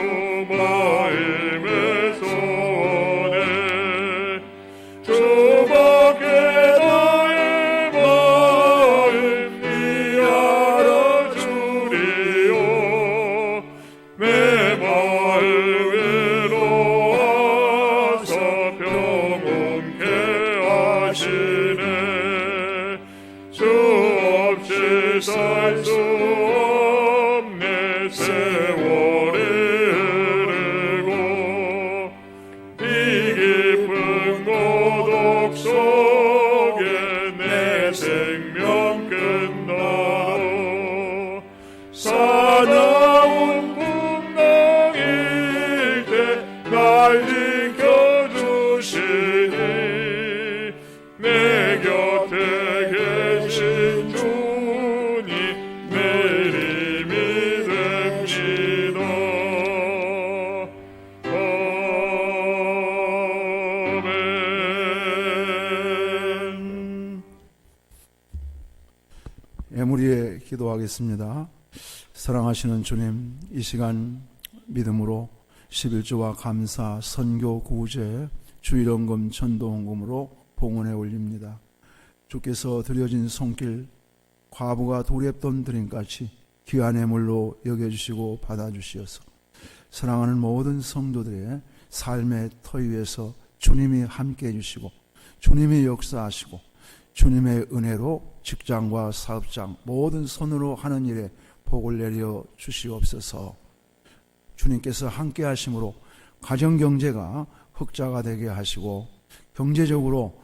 마음의 소원에 주밖에 나의 마음 이하여 주리요. 내 마음으로 와서 평온케 하시네. 주 없이 살 수 없네 세월이 흐르고 이 깊은 고독 속에 내 생명 끝나도 사나운 풍랑일 때 날 지켜주시니 내 곁에 계신 주님 내리 믿습니다. 아멘. 애무리에 기도하겠습니다. 사랑하시는 주님, 이 시간 믿음으로 11조와 감사, 선교, 구제, 주일원금, 전도원금으로 봉헌에 올립니다. 주께서 드려진 손길, 과부가 도랩돈 드림같이 귀한 애물로 여겨주시고 받아주시어서 사랑하는 모든 성도들의 삶의 터 위에서 주님이 함께 해주시고 주님이 역사하시고 주님의 은혜로 직장과 사업장 모든 손으로 하는 일에 복을 내려 주시옵소서. 주님께서 함께 하심으로 가정경제가 흑자가 되게 하시고 경제적으로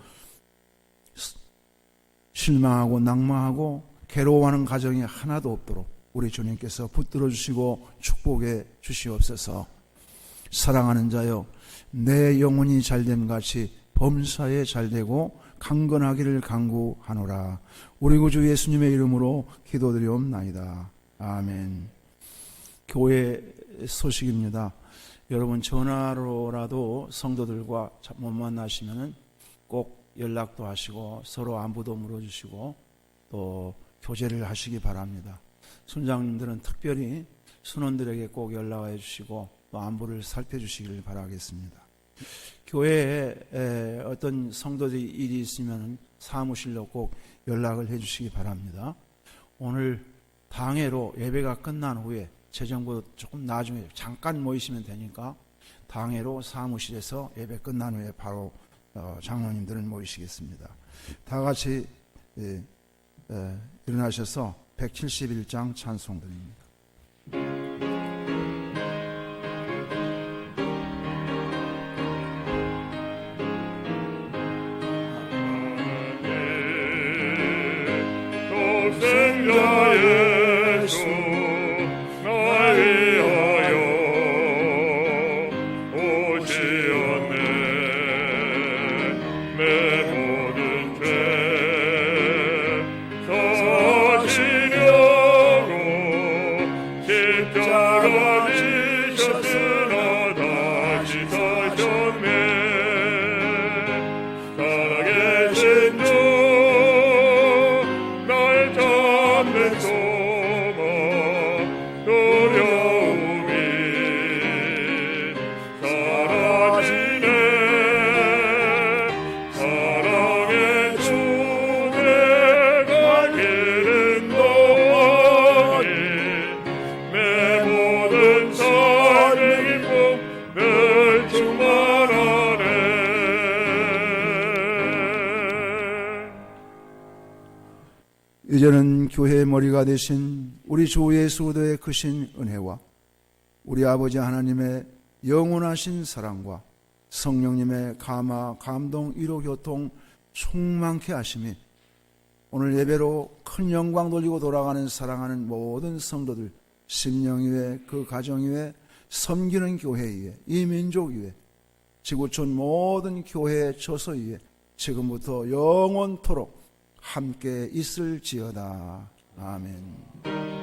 실망하고 낭망하고 괴로워하는 가정이 하나도 없도록 우리 주님께서 붙들어 주시고 축복해 주시옵소서. 사랑하는 자여, 내 영혼이 잘됨 같이 범사에 잘되고 강건하기를 간구하노라. 우리 구주 예수님의 이름으로 기도드리옵나이다. 아멘. 교회 소식입니다. 여러분 전화로라도 성도들과 못 만나시면 꼭 연락도 하시고 서로 안부도 물어주시고 또 교제를 하시기 바랍니다. 순장님들은 특별히 순원들에게 꼭 연락해 주시고 또 안부를 살펴주시기를 바라겠습니다. 교회에 어떤 성도들이 일이 있으면 사무실로 꼭 연락을 해 주시기 바랍니다. 오늘 당회로 예배가 끝난 후에 재정부 조금 나중에 잠깐 모이시면 되니까 당회로 사무실에서 예배 끝난 후에 바로 장로님들은 모이시겠습니다. 다 같이 일어나셔서 171장 찬송 드립니다. 독생자 예수 이제는 교회의 머리가 되신 우리 주 예수 그리스도의 크신 은혜와 우리 아버지 하나님의 영원하신 사랑과 성령님의 감화, 감동, 위로, 교통 충만케 하심이 오늘 예배로 큰 영광 돌리고 돌아가는 사랑하는 모든 성도들, 심령 위에, 그 가정 위에, 섬기는 교회 위에, 이 민족 위에, 지구촌 모든 교회 처소 위에 지금부터 영원토록 함께 있을지어다. 아멘.